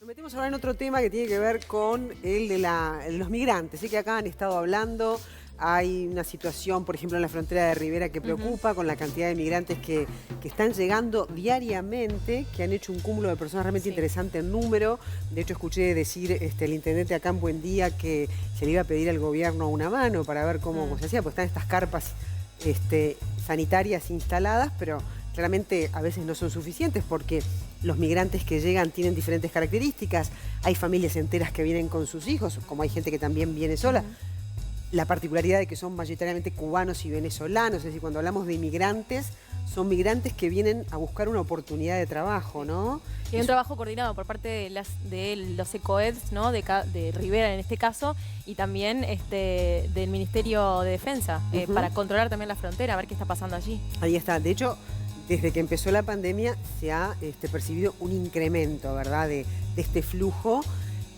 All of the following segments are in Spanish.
Metemos ahora en otro tema que tiene que ver con el de los migrantes. Sé que acá han estado hablando, hay una situación, por ejemplo, en la frontera de Rivera que preocupa con la cantidad de migrantes que están llegando diariamente, que han hecho un cúmulo de personas realmente interesante en número. De hecho, escuché decir el intendente acá en Buen Día que se le iba a pedir al gobierno una mano para ver cómo se hacía, pues están estas carpas sanitarias instaladas, pero claramente a veces no son suficientes porque los migrantes que llegan tienen diferentes características. Hay familias enteras que vienen con sus hijos, como hay gente que también viene sola. La particularidad de que son mayoritariamente cubanos y venezolanos, es decir, cuando hablamos de inmigrantes, son migrantes que vienen a buscar una oportunidad de trabajo, ¿no? Y hay un trabajo coordinado por parte de los ECOEDS, ¿no? de Rivera en este caso, y también del Ministerio de Defensa, para controlar también la frontera, a ver qué está pasando allí. Ahí está. De hecho, desde que empezó la pandemia se ha percibido un incremento, ¿verdad?, de este flujo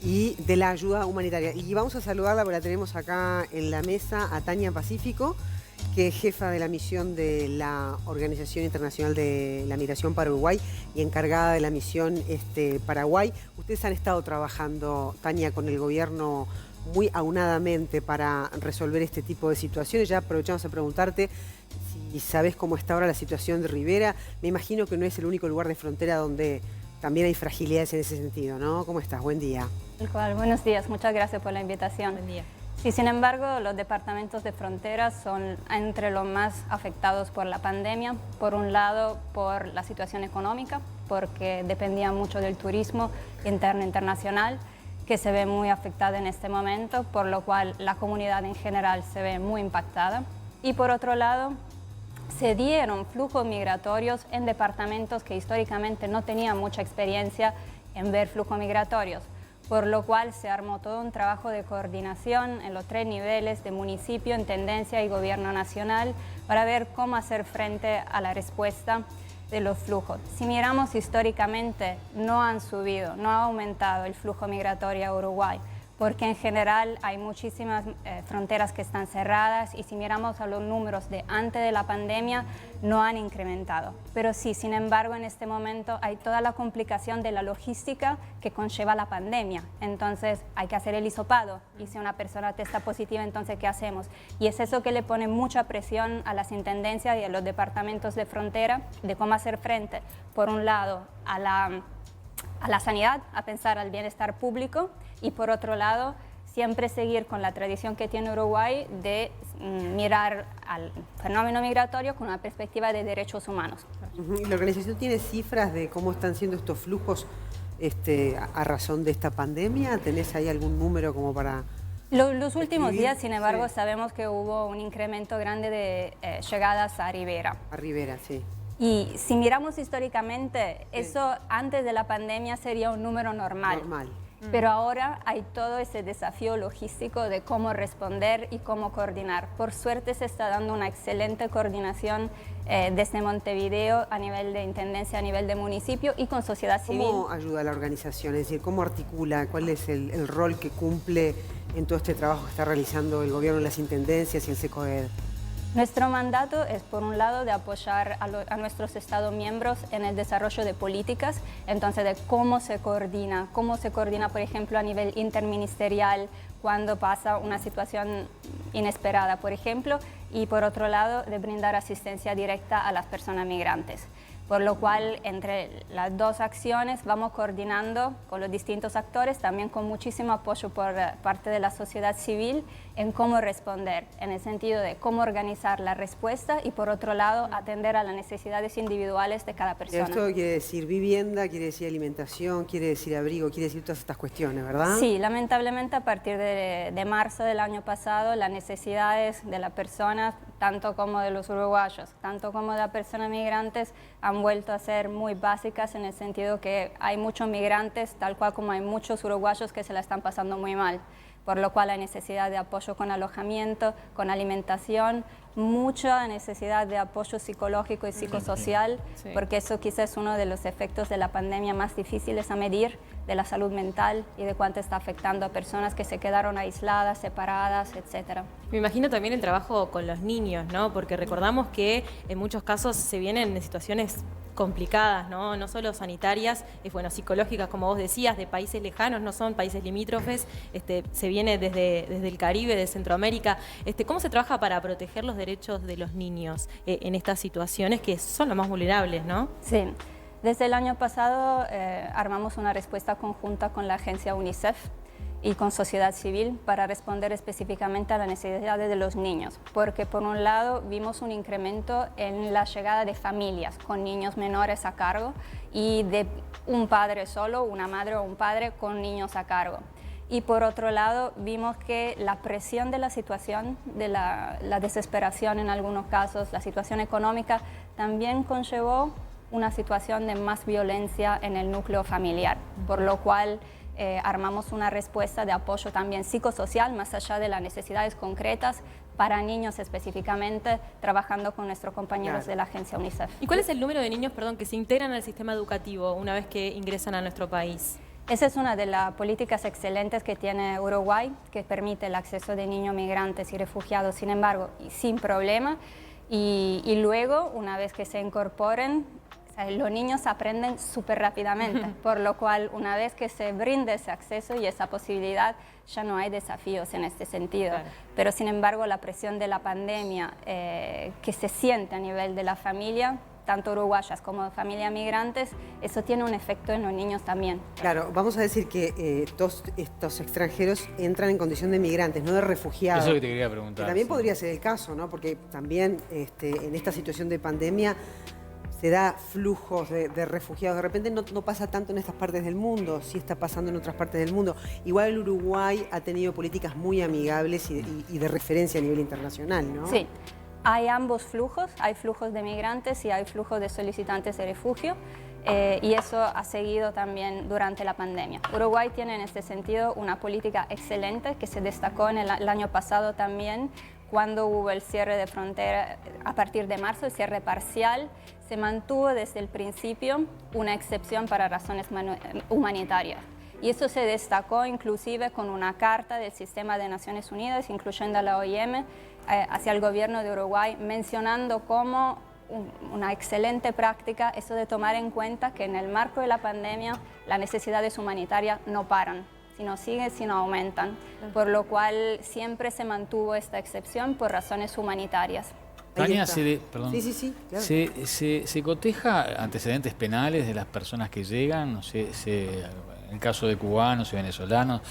y de la ayuda humanitaria. Y vamos a saludarla porque la tenemos acá en la mesa, a Tania Pacífico, que es jefa de la misión de la Organización Internacional de la Migración para Uruguay y encargada de la misión Paraguay. Ustedes han estado trabajando, Tania, con el gobierno muy aunadamente para resolver este tipo de situaciones. Ya aprovechamos a preguntarte si sabes cómo está ahora la situación de Rivera. Me imagino que no es el único lugar de frontera donde también hay fragilidades en ese sentido, ¿no? ¿Cómo estás? Buen día. Buenos días, muchas gracias por la invitación. Buen día. Sí, sin embargo, los departamentos de frontera son entre los más afectados por la pandemia. Por un lado, por la situación económica, porque dependían mucho del turismo interno e internacional, que se ve muy afectada en este momento, por lo cual la comunidad en general se ve muy impactada. Y por otro lado, se dieron flujos migratorios en departamentos que históricamente no tenían mucha experiencia en ver flujos migratorios, por lo cual se armó todo un trabajo de coordinación en los 3 niveles de municipio, intendencia y gobierno nacional para ver cómo hacer frente a la respuesta de los flujos. Si miramos históricamente, no han subido, no ha aumentado el flujo migratorio a Uruguay, porque en general hay muchísimas fronteras que están cerradas y si miramos a los números de antes de la pandemia no han incrementado. Pero sí, sin embargo, en este momento hay toda la complicación de la logística que conlleva la pandemia. Entonces hay que hacer el hisopado y si una persona testa positiva, entonces ¿qué hacemos? Y es eso que le pone mucha presión a las intendencias y a los departamentos de frontera de cómo hacer frente, por un lado, a la sanidad, a pensar al bienestar público y por otro lado siempre seguir con la tradición que tiene Uruguay de mirar al fenómeno migratorio con una perspectiva de derechos humanos. ¿La organización tiene cifras de cómo están siendo estos flujos a razón de esta pandemia? ¿Tenés ahí algún número como para...? Los últimos días, sin embargo, sabemos que hubo un incremento grande de llegadas a Rivera. A Rivera, sí. Y si miramos históricamente, eso antes de la pandemia sería un número normal. Pero ahora hay todo ese desafío logístico de cómo responder y cómo coordinar. Por suerte se está dando una excelente coordinación desde Montevideo a nivel de intendencia, a nivel de municipio y con sociedad civil. ¿Cómo ayuda a la organización? Es decir, ¿cómo articula? ¿Cuál es el rol que cumple en todo este trabajo que está realizando el gobierno, las intendencias y el SECOED? Nuestro mandato es, por un lado, de apoyar a nuestros Estados miembros en el desarrollo de políticas, entonces de cómo se coordina, por ejemplo, a nivel interministerial, cuando pasa una situación inesperada, por ejemplo, y por otro lado, de brindar asistencia directa a las personas migrantes. Por lo cual, entre las dos acciones vamos coordinando con los distintos actores, también con muchísimo apoyo por parte de la sociedad civil en cómo responder, en el sentido de cómo organizar la respuesta y por otro lado atender a las necesidades individuales de cada persona. Esto quiere decir vivienda, quiere decir alimentación, quiere decir abrigo, quiere decir todas estas cuestiones, ¿verdad? Sí, lamentablemente a partir de marzo del año pasado las necesidades de las personas, tanto como de los uruguayos, tanto como de las personas migrantes, han vuelto a ser muy básicas en el sentido que hay muchos migrantes, tal cual como hay muchos uruguayos que se la están pasando muy mal, por lo cual hay necesidad de apoyo con alojamiento, con alimentación, mucha necesidad de apoyo psicológico y psicosocial, porque eso quizás es uno de los efectos de la pandemia más difíciles a medir, de la salud mental y de cuánto está afectando a personas que se quedaron aisladas, separadas, etc. Me imagino también el trabajo con los niños, ¿no? Porque recordamos que en muchos casos se vienen en situaciones complicadas, ¿no? No solo sanitarias, bueno, psicológicas, como vos decías, de países lejanos, no son países limítrofes, se viene desde el Caribe, de Centroamérica. ¿Cómo se trabaja para proteger los derechos de los niños en estas situaciones que son los más vulnerables, ¿no? Sí. Desde el año pasado armamos una respuesta conjunta con la agencia UNICEF y con sociedad civil para responder específicamente a las necesidades de los niños, porque por un lado vimos un incremento en la llegada de familias con niños menores a cargo y de un padre solo, una madre o un padre con niños a cargo. Y por otro lado vimos que la presión de la situación, de la desesperación en algunos casos, la situación económica, también conllevó una situación de más violencia en el núcleo familiar, por lo cual armamos una respuesta de apoyo también psicosocial, más allá de las necesidades concretas, para niños específicamente, trabajando con nuestros compañeros de la agencia UNICEF. ¿Y cuál es el número de niños, que se integran al sistema educativo una vez que ingresan a nuestro país? Esa es una de las políticas excelentes que tiene Uruguay, que permite el acceso de niños migrantes y refugiados, sin embargo, sin problema. Y luego, una vez que se incorporen, los niños aprenden súper rápidamente, por lo cual una vez que se brinde ese acceso y esa posibilidad, ya no hay desafíos en este sentido. Claro. Pero sin embargo, la presión de la pandemia que se siente a nivel de la familia, tanto uruguayas como familias migrantes, eso tiene un efecto en los niños también. Claro, vamos a decir que todos estos extranjeros entran en condición de migrantes, no de refugiados. Eso es lo que te quería preguntar. Que también podría ser el caso, ¿no? Porque también en esta situación de pandemia se da flujos de refugiados. De repente no pasa tanto en estas partes del mundo, sí está pasando en otras partes del mundo. Igual el Uruguay ha tenido políticas muy amigables y de referencia a nivel internacional, ¿no? Sí, hay ambos flujos, hay flujos de migrantes y hay flujos de solicitantes de refugio. Y eso ha seguido también durante la pandemia. Uruguay tiene en este sentido una política excelente que se destacó en el año pasado también, cuando hubo el cierre de frontera a partir de marzo, el cierre parcial. Se mantuvo desde el principio una excepción para razones humanitarias. Y eso se destacó inclusive con una carta del Sistema de Naciones Unidas, incluyendo a la OIM, hacia el gobierno de Uruguay, mencionando como una excelente práctica eso de tomar en cuenta que en el marco de la pandemia las necesidades humanitarias no paran, sino siguen, sino aumentan, por lo cual siempre se mantuvo esta excepción por razones humanitarias. Tania, claro. ¿Se coteja antecedentes penales de las personas que llegan? No sé, en el caso de cubanos y venezolanos,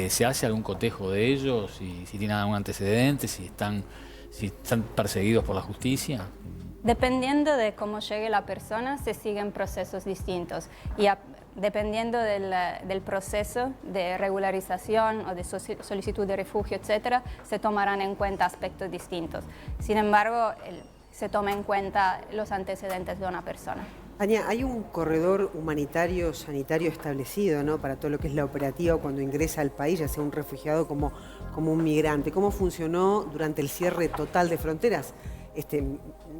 ¿se hace algún cotejo de ellos? Si tienen algún antecedente, si están perseguidos por la justicia. Dependiendo de cómo llegue la persona, se siguen procesos distintos. Y dependiendo del proceso de regularización o de solicitud de refugio, etcétera, se tomarán en cuenta aspectos distintos. Sin embargo, se toma en cuenta los antecedentes de una persona. Tania, hay un corredor humanitario sanitario establecido, ¿no?, para todo lo que es la operativa cuando ingresa al país, ya sea un refugiado como un migrante. ¿Cómo funcionó durante el cierre total de fronteras?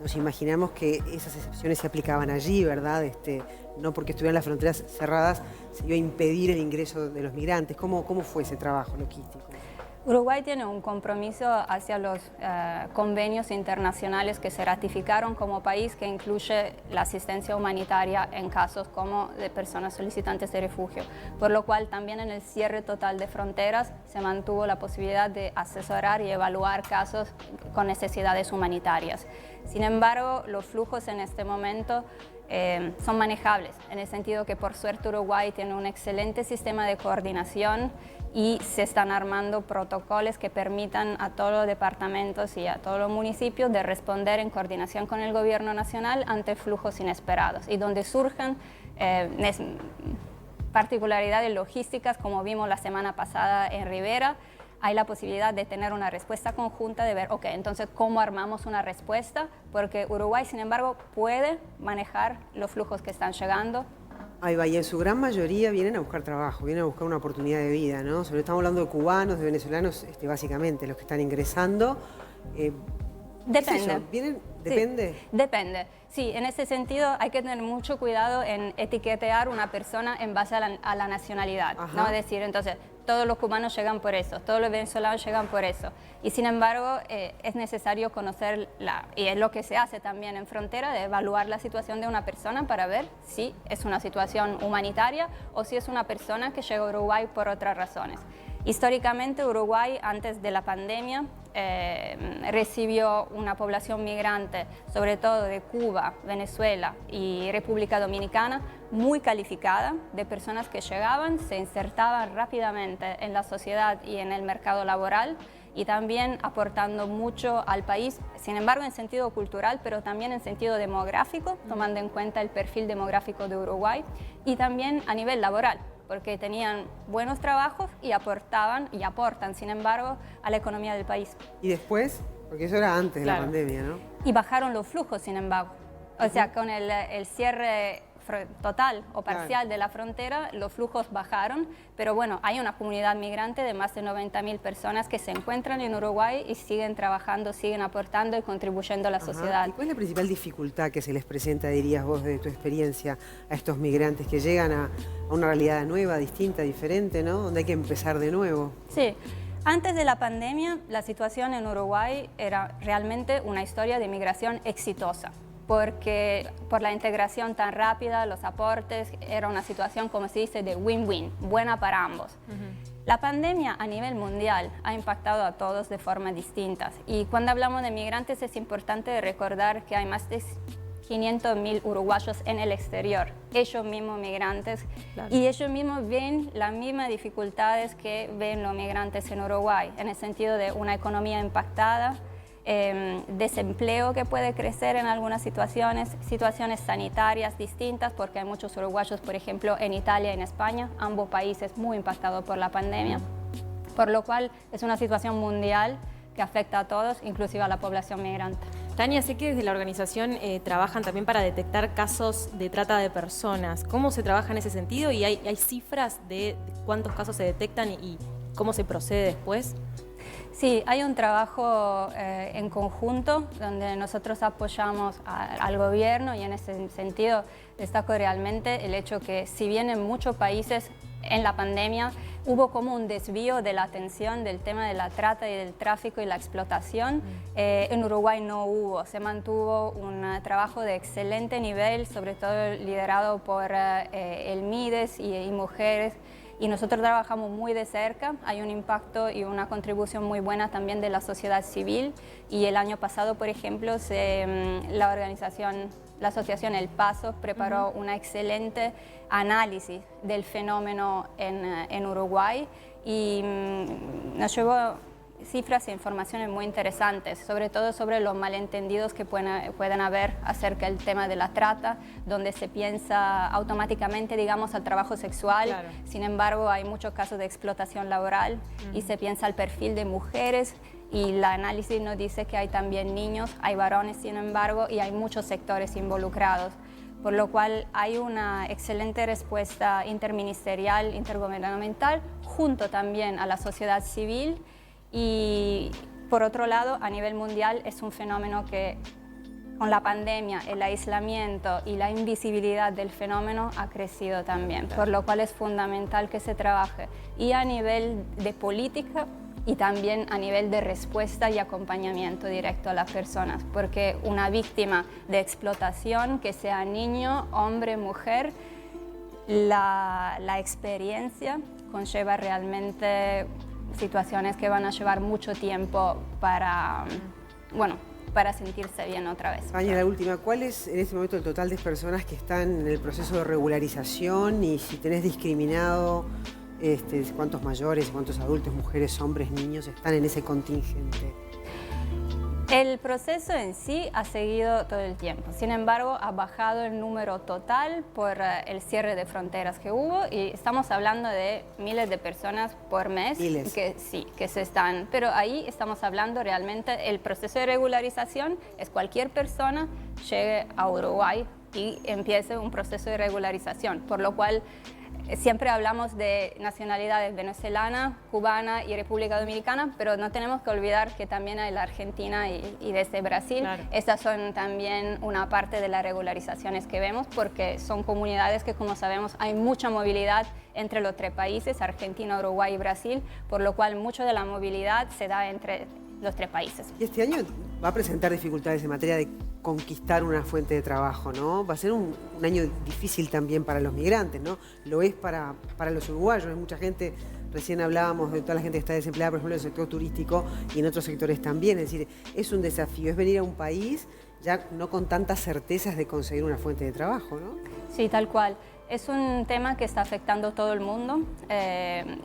Nos imaginamos que esas excepciones se aplicaban allí, ¿verdad? No porque estuvieran las fronteras cerradas se iba a impedir el ingreso de los migrantes. ¿Cómo fue ese trabajo logístico? Uruguay tiene un compromiso hacia los convenios internacionales que se ratificaron como país, que incluye la asistencia humanitaria en casos como de personas solicitantes de refugio, por lo cual también en el cierre total de fronteras se mantuvo la posibilidad de asesorar y evaluar casos con necesidades humanitarias. Sin embargo, los flujos en este momento son manejables, en el sentido que por suerte Uruguay tiene un excelente sistema de coordinación y se están armando protocolos que permitan a todos los departamentos y a todos los municipios de responder en coordinación con el gobierno nacional ante flujos inesperados y donde surjan particularidades logísticas, como vimos la semana pasada en Rivera. Hay la posibilidad de tener una respuesta conjunta, de ver, ok, entonces, ¿cómo armamos una respuesta? Porque Uruguay, sin embargo, puede manejar los flujos que están llegando. Ahí va, y en su gran mayoría vienen a buscar trabajo, vienen a buscar una oportunidad de vida, ¿no? Sobre todo estamos hablando de cubanos, de venezolanos, básicamente, los que están ingresando. Depende. ¿Vienen ¿Depende? Sí, depende. Sí, en ese sentido hay que tener mucho cuidado en etiquetar una persona en base a la nacionalidad. ¿No? Es decir, entonces, todos los cubanos llegan por eso, todos los venezolanos llegan por eso. Y sin embargo, es necesario conocer, y es lo que se hace también en frontera, de evaluar la situación de una persona para ver si es una situación humanitaria o si es una persona que llega a Uruguay por otras razones. Históricamente, Uruguay, antes de la pandemia, recibió una población migrante, sobre todo de Cuba, Venezuela y República Dominicana, muy calificada, de personas que llegaban, se insertaban rápidamente en la sociedad y en el mercado laboral, y también aportando mucho al país, sin embargo en sentido cultural, pero también en sentido demográfico, tomando en cuenta el perfil demográfico de Uruguay, y también a nivel laboral, porque tenían buenos trabajos y aportaban y aportan, sin embargo, a la economía del país. ¿Y después? Porque eso era antes de la pandemia, ¿no? Y bajaron los flujos, sin embargo. O sea, con el cierre total o parcial de la frontera, los flujos bajaron, pero bueno, hay una comunidad migrante de más de 90.000 personas que se encuentran en Uruguay y siguen trabajando, siguen aportando y contribuyendo a la sociedad. ¿Y cuál es la principal dificultad que se les presenta, dirías vos, desde tu experiencia, a estos migrantes que llegan a una realidad nueva, distinta, diferente, ¿no? Donde hay que empezar de nuevo? Sí. Antes de la pandemia, la situación en Uruguay era realmente una historia de migración exitosa, porque por la integración tan rápida, los aportes, era una situación, como se dice, de win-win, buena para ambos. La pandemia a nivel mundial ha impactado a todos de formas distintas, y cuando hablamos de migrantes es importante recordar que hay más de 500.000 uruguayos en el exterior, ellos mismos migrantes, y ellos mismos ven las mismas dificultades que ven los migrantes en Uruguay, en el sentido de una economía impactada, desempleo que puede crecer en algunas situaciones, situaciones sanitarias distintas, porque hay muchos uruguayos, por ejemplo, en Italia y en España, ambos países muy impactados por la pandemia, por lo cual es una situación mundial que afecta a todos, inclusive a la población migrante. Tania, sé que desde la organización trabajan también para detectar casos de trata de personas. ¿Cómo se trabaja en ese sentido? ¿Y hay cifras de cuántos casos se detectan y cómo se procede después? Sí, hay un trabajo en conjunto donde nosotros apoyamos al gobierno, y en ese sentido destaco realmente el hecho que si bien en muchos países en la pandemia hubo como un desvío de la atención del tema de la trata y del tráfico y la explotación, en Uruguay no hubo. Se mantuvo un trabajo de excelente nivel, sobre todo liderado por el MIDES y mujeres, y nosotros trabajamos muy de cerca. Hay un impacto y una contribución muy buena también de la sociedad civil, y el año pasado, por ejemplo, la asociación El Paso preparó un excelente análisis del fenómeno en Uruguay, y nos llevó cifras e informaciones muy interesantes, sobre todo sobre los malentendidos que pueden haber acerca del tema de la trata, donde se piensa automáticamente, digamos, al trabajo sexual. Claro. Sin embargo, hay muchos casos de explotación laboral y se piensa al perfil de mujeres, y el análisis nos dice que hay también niños, hay varones, sin embargo, y hay muchos sectores involucrados. Por lo cual hay una excelente respuesta interministerial, intergubernamental, junto también a la sociedad civil. Y por otro lado, a nivel mundial es un fenómeno que con la pandemia, el aislamiento y la invisibilidad del fenómeno ha crecido también, por lo cual es fundamental que se trabaje y a nivel de política y también a nivel de respuesta y acompañamiento directo a las personas, porque una víctima de explotación, que sea niño, hombre, mujer, la experiencia conlleva realmente situaciones que van a llevar mucho tiempo para sentirse bien otra vez. Tania, la última, ¿cuál es en este momento el total de personas que están en el proceso de regularización, y si tenés discriminado cuántos mayores, cuántos adultos, mujeres, hombres, niños están en ese contingente? El proceso en sí ha seguido todo el tiempo. Sin embargo, ha bajado el número total por el cierre de fronteras que hubo, y estamos hablando de miles de personas por mes. Miles. Que se están. Pero ahí estamos hablando realmente, el proceso de regularización es cualquier persona llegue a Uruguay y empiece un proceso de regularización, por lo cual siempre hablamos de nacionalidades venezolana, cubana y República Dominicana, pero no tenemos que olvidar que también hay la Argentina y desde Brasil. Claro. Estas son también una parte de las regularizaciones que vemos, porque son comunidades que, como sabemos, hay mucha movilidad entre los tres países, Argentina, Uruguay y Brasil, por lo cual mucho de la movilidad se da entre los tres países. Y este año va a presentar dificultades en materia de conquistar una fuente de trabajo, ¿no? Va a ser un año difícil también para los migrantes, ¿no? Lo es para los uruguayos. Hay mucha gente, recién hablábamos de toda la gente que está desempleada, por ejemplo, en el sector turístico y en otros sectores también. Es decir, es un desafío, es venir a un país ya no con tantas certezas de conseguir una fuente de trabajo, ¿no? Sí, tal cual. Es un tema que está afectando a todo el mundo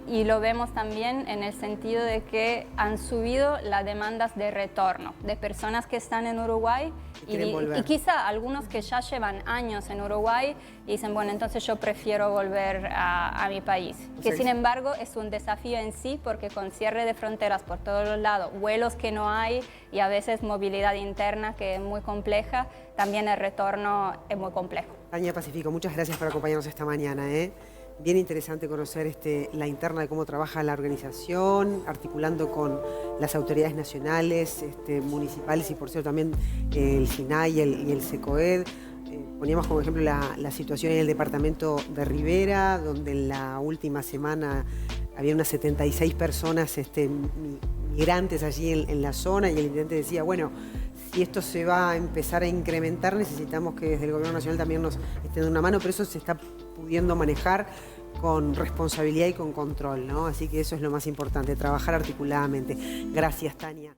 y lo vemos también en el sentido de que han subido las demandas de retorno de personas que están en Uruguay y quizá algunos que ya llevan años en Uruguay y dicen, bueno, entonces yo prefiero volver a mi país. Que sin embargo es un desafío en sí, porque con cierre de fronteras por todos los lados, vuelos que no hay y a veces movilidad interna que es muy compleja, también el retorno es muy complejo. Tania Pacífico, muchas gracias por acompañarnos esta mañana. Bien interesante conocer la interna de cómo trabaja la organización, articulando con las autoridades nacionales, municipales y por cierto también el SINAI y el SECOED. Poníamos como ejemplo la situación en el departamento de Rivera, donde en la última semana había unas 76 personas migrantes allí en la zona y el intendente decía, bueno, si esto se va a empezar a incrementar, necesitamos que desde el Gobierno Nacional también nos estén dando una mano, pero eso se está pudiendo manejar con responsabilidad y con control, ¿no? Así que eso es lo más importante, trabajar articuladamente. Gracias, Tania.